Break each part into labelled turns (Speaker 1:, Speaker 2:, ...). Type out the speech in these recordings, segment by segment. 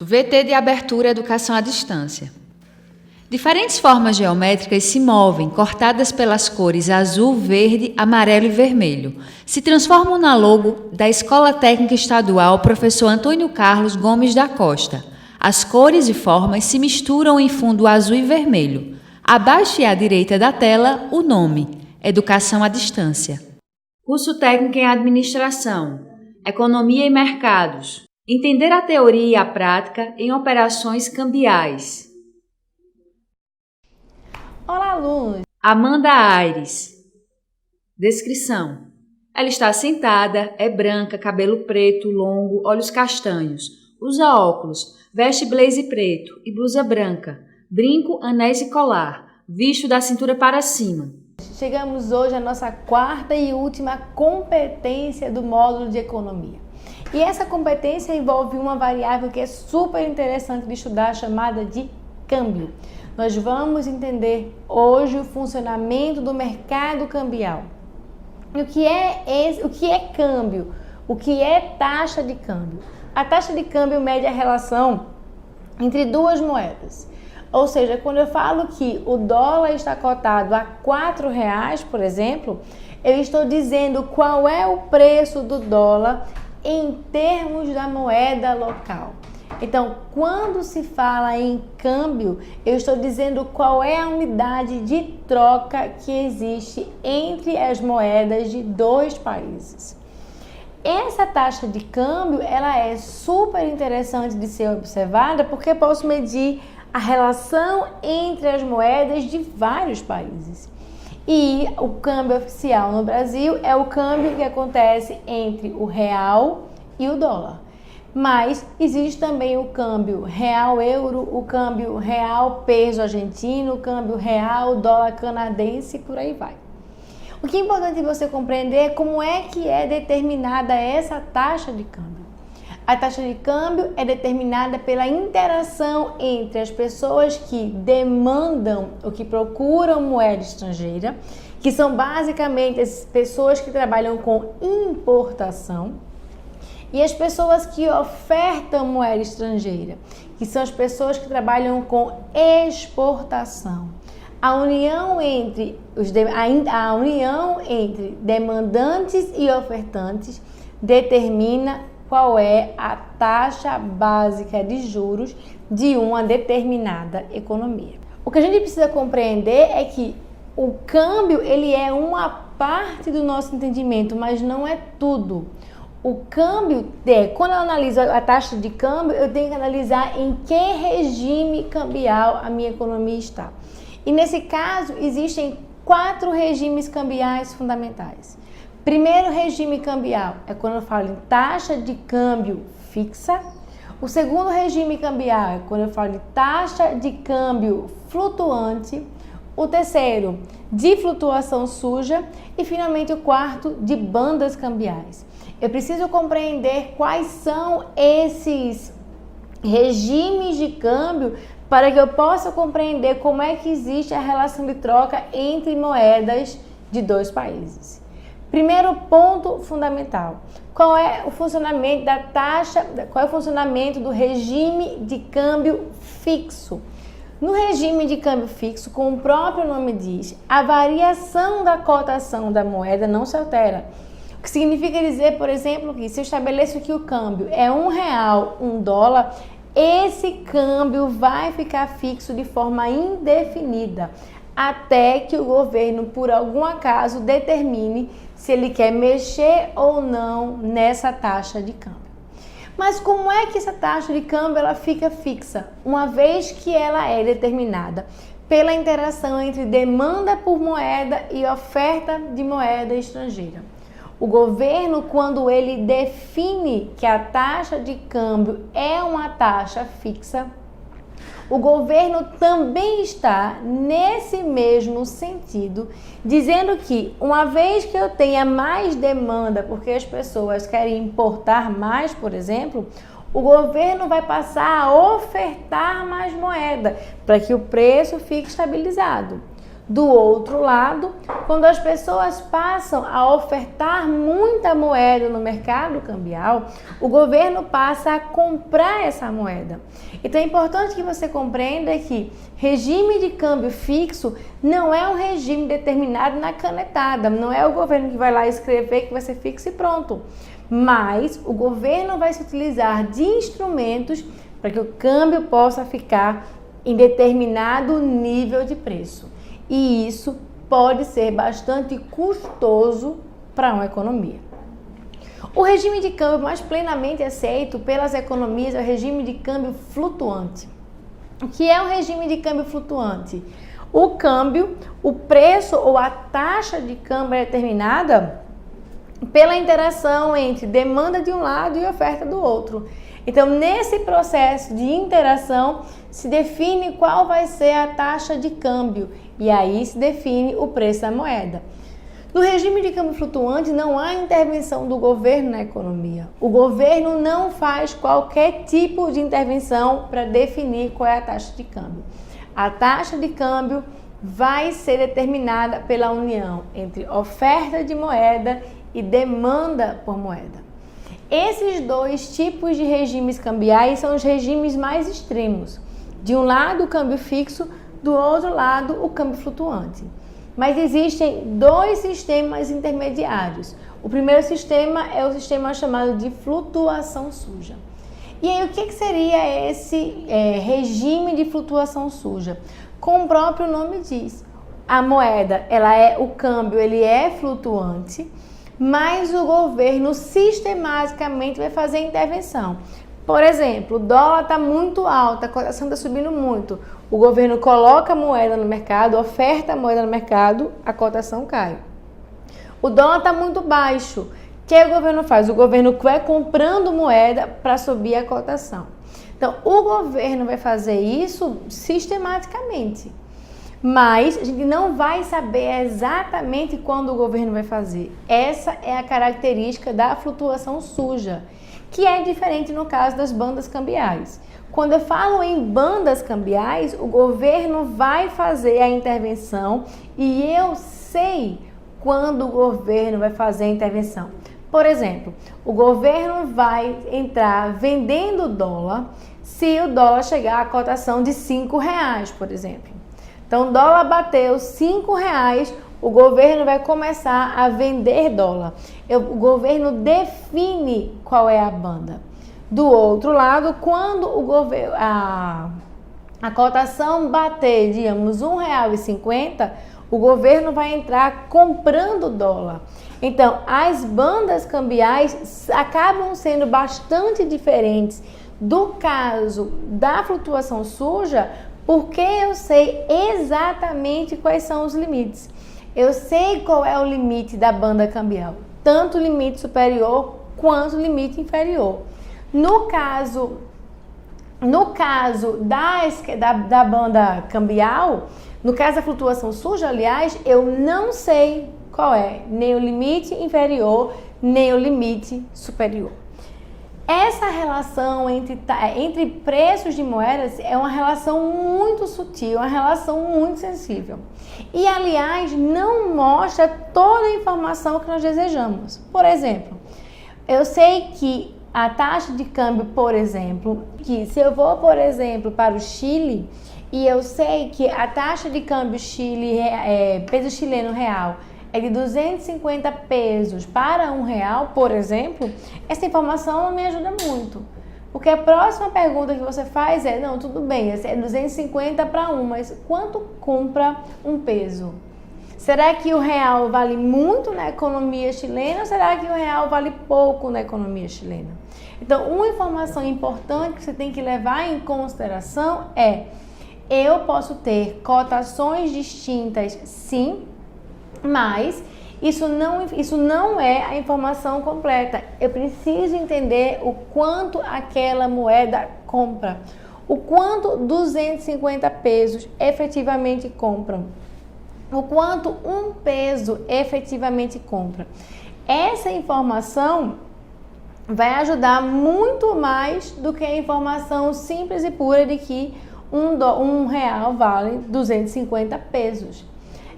Speaker 1: VT de abertura Educação à Distância. Diferentes formas geométricas se movem, cortadas pelas cores azul, verde, amarelo e vermelho. Se transformam na logo da Escola Técnica Estadual Professor Antônio Carlos Gomes da Costa. As cores e formas se misturam em fundo azul e vermelho. Abaixo e à direita da tela, o nome: Educação à Distância. Curso Técnico em Administração, Economia e Mercados. Entender a teoria e a prática em operações cambiais.
Speaker 2: Olá, alunos!
Speaker 1: Amanda Aires. Descrição: ela está sentada, é branca, cabelo preto, longo, olhos castanhos, usa óculos, veste blazer preto e blusa branca, brinco, anéis e colar, visto da cintura para cima.
Speaker 2: Chegamos hoje à nossa quarta e última competência do módulo de economia. E essa competência envolve uma variável que é super interessante de estudar, chamada de câmbio. Nós vamos entender hoje o funcionamento do mercado cambial. O que é câmbio? O que é taxa de câmbio? A taxa de câmbio mede a relação entre duas moedas. Ou seja, quando eu falo que o dólar está cotado a R$4, por exemplo, eu estou dizendo qual é o preço do dólar em termos da moeda local. Então, quando se fala em câmbio, eu estou dizendo qual é a unidade de troca que existe entre as moedas de dois países. Essa taxa de câmbio, ela é super interessante de ser observada porque eu posso medir a relação entre as moedas de vários países. E o câmbio oficial no Brasil é o câmbio que acontece entre o real e o dólar. Mas existe também o câmbio real-euro, o câmbio real-peso argentino, o câmbio real-dólar canadense e por aí vai. O que é importante você compreender é como é que é determinada essa taxa de câmbio. A taxa de câmbio é determinada pela interação entre as pessoas que demandam ou que procuram moeda estrangeira, que são basicamente as pessoas que trabalham com importação, e as pessoas que ofertam moeda estrangeira, que são as pessoas que trabalham com exportação. A união entre demandantes e ofertantes determina qual é a taxa básica de juros de uma determinada economia. O que a gente precisa compreender é que o câmbio ele é uma parte do nosso entendimento, mas não é tudo. O câmbio, quando eu analiso a taxa de câmbio, eu tenho que analisar em que regime cambial a minha economia está. E nesse caso, existem 4 regimes cambiais fundamentais. Primeiro regime cambial é quando eu falo em taxa de câmbio fixa. O segundo regime cambial é quando eu falo de taxa de câmbio flutuante. O terceiro, de flutuação suja. E finalmente o quarto, de bandas cambiais. Eu preciso compreender quais são esses regimes de câmbio para que eu possa compreender como é que existe a relação de troca entre moedas de dois países. Primeiro ponto fundamental, qual é o funcionamento da taxa, qual é o funcionamento do regime de câmbio fixo? No regime de câmbio fixo, como o próprio nome diz, a variação da cotação da moeda não se altera. O que significa dizer, por exemplo, que se eu estabeleço que o câmbio é R$1, $1, esse câmbio vai ficar fixo de forma indefinida, até que o governo, por algum acaso, determine se ele quer mexer ou não nessa taxa de câmbio. Mas como é que essa taxa de câmbio ela fica fixa? Uma vez que ela é determinada pela interação entre demanda por moeda e oferta de moeda estrangeira. O governo, quando ele define que a taxa de câmbio é uma taxa fixa, o governo também está nesse mesmo sentido, dizendo que uma vez que eu tenha mais demanda, porque as pessoas querem importar mais, por exemplo, o governo vai passar a ofertar mais moeda para que o preço fique estabilizado. Do outro lado, quando as pessoas passam a ofertar muita moeda no mercado cambial, o governo passa a comprar essa moeda. Então é importante que você compreenda que regime de câmbio fixo não é um regime determinado na canetada, não é o governo que vai lá escrever que vai ser fixo e pronto. Mas o governo vai se utilizar de instrumentos para que o câmbio possa ficar em determinado nível de preço. E isso pode ser bastante custoso para uma economia. O regime de câmbio mais plenamente aceito pelas economias é o regime de câmbio flutuante. O que é um regime de câmbio flutuante? O câmbio, o preço ou a taxa de câmbio é determinada pela interação entre demanda de um lado e oferta do outro. Então, nesse processo de interação, se define qual vai ser a taxa de câmbio e aí se define o preço da moeda. No regime de câmbio flutuante, não há intervenção do governo na economia. O governo não faz qualquer tipo de intervenção para definir qual é a taxa de câmbio. A taxa de câmbio vai ser determinada pela união entre oferta de moeda e demanda por moeda. Esses dois tipos de regimes cambiais são os regimes mais extremos. De um lado, o câmbio fixo, do outro lado, o câmbio flutuante. Mas existem dois sistemas intermediários. O primeiro sistema é o sistema chamado de flutuação suja. E aí, o que seria esse regime de flutuação suja? Como o próprio nome diz, a moeda, o câmbio, ele é flutuante, mas o governo sistematicamente vai fazer intervenção. Por exemplo, o dólar está muito alto, a cotação está subindo muito. O governo coloca a moeda no mercado, oferta a moeda no mercado, a cotação cai. O dólar está muito baixo. O que o governo faz? O governo vai comprando moeda para subir a cotação. Então, o governo vai fazer isso sistematicamente. Mas a gente não vai saber exatamente quando o governo vai fazer. Essa é a característica da flutuação suja, que é diferente no caso das bandas cambiais. Quando eu falo em bandas cambiais, o governo vai fazer a intervenção e eu sei quando o governo vai fazer a intervenção. Por exemplo, o governo vai entrar vendendo dólar se o dólar chegar à cotação de R$5, por exemplo. Então, o dólar bateu R$5, o governo vai começar a vender dólar. O governo define qual é a banda. Do outro lado, quando a cotação bater, digamos, R$1,50, o governo vai entrar comprando dólar. Então, as bandas cambiais acabam sendo bastante diferentes do caso da flutuação suja, porque eu sei exatamente quais são os limites. Eu sei qual é o limite da banda cambial, tanto o limite superior quanto o limite inferior. No caso da banda cambial, no caso da flutuação suja, aliás, eu não sei qual é nem o limite inferior, nem o limite superior. Essa relação entre preços de moedas é uma relação muito sutil, uma relação muito sensível. E, aliás, não mostra toda a informação que nós desejamos. Por exemplo, eu sei que a taxa de câmbio, por exemplo, que se eu vou, por exemplo, para o Chile, e eu sei que a taxa de câmbio peso chileno real é de 250 pesos para R$1, por exemplo, essa informação não me ajuda muito. Porque a próxima pergunta que você faz é, não, tudo bem, é 250 para 1, mas quanto compra um peso? Será que o real vale muito na economia chilena ou será que o real vale pouco na economia chilena? Então, uma informação importante que você tem que levar em consideração é, eu posso ter cotações distintas, sim, mas isso não é a informação completa. Eu preciso entender o quanto aquela moeda compra, o quanto 250 pesos efetivamente compram, o quanto um peso efetivamente compra. Essa informação vai ajudar muito mais do que a informação simples e pura de que um real vale 250 pesos.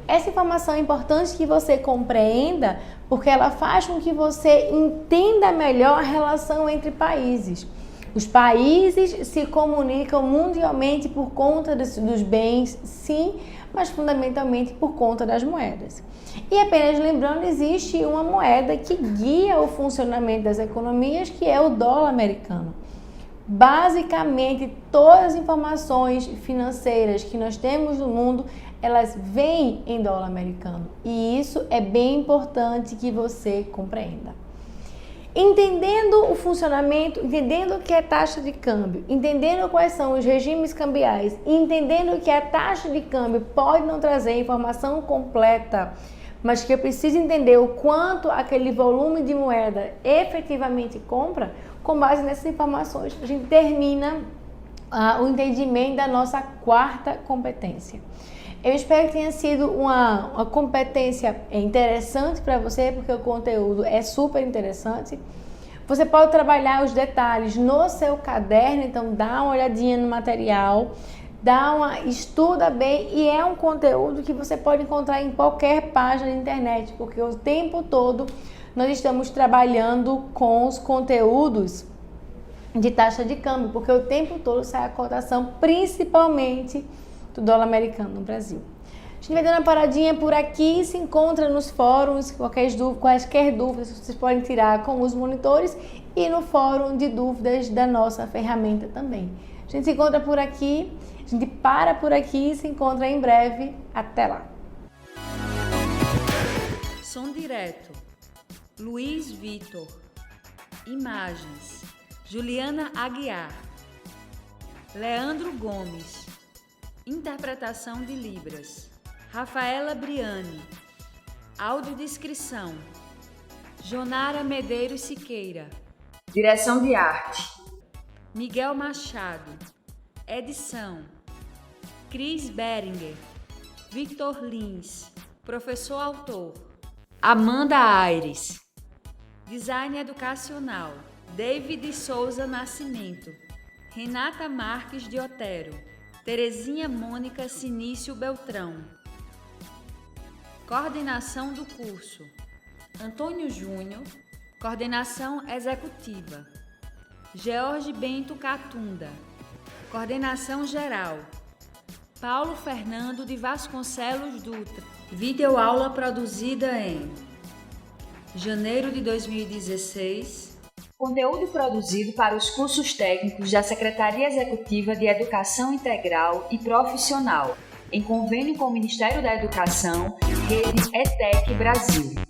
Speaker 2: essa informação é importante que você compreenda, porque ela faz com que você entenda melhor a relação entre países. Os países se comunicam mundialmente por conta dos bens, sim, mas fundamentalmente por conta das moedas. E apenas lembrando, existe uma moeda que guia o funcionamento das economias, que é o dólar americano. Basicamente, todas as informações financeiras que nós temos no mundo, elas vêm em dólar americano. E isso é bem importante que você compreenda. Entendendo o funcionamento, entendendo o que é taxa de câmbio, entendendo quais são os regimes cambiais, entendendo que a taxa de câmbio pode não trazer informação completa, mas que eu preciso entender o quanto aquele volume de moeda efetivamente compra, com base nessas informações, a gente termina o entendimento da nossa quarta competência. Eu espero que tenha sido uma competência interessante para você, porque o conteúdo é super interessante. Você pode trabalhar os detalhes no seu caderno, então dá uma olhadinha no material, estuda bem, e é um conteúdo que você pode encontrar em qualquer página da internet, porque o tempo todo nós estamos trabalhando com os conteúdos de taxa de câmbio, porque o tempo todo sai a cotação, principalmente do dólar americano no Brasil. A gente vai dando uma paradinha por aqui, se encontra nos fóruns, quaisquer dúvidas vocês podem tirar com os monitores e no fórum de dúvidas da nossa ferramenta também. A gente se encontra por aqui, a gente para por aqui e se encontra em breve. Até lá!
Speaker 1: Som direto, Luiz Vitor. Imagens, Juliana Aguiar. Leandro Gomes. Interpretação de Libras, Rafaela Briani. Audiodescrição, Jonara Medeiros Siqueira. Direção de arte, Miguel Machado. Edição, Cris Beringer. Victor Lins, professor autor. Amanda Aires. Design educacional, David Souza Nascimento. Renata Marques de Otero. Terezinha Mônica Sinício Beltrão. Coordenação do curso, Antônio Júnior. Coordenação executiva, George Bento Catunda. Coordenação geral, Paulo Fernando de Vasconcelos Dutra. Videoaula produzida em janeiro de 2016. Conteúdo produzido para os cursos técnicos da Secretaria Executiva de Educação Integral e Profissional, em convênio com o Ministério da Educação, Rede ETEC Brasil.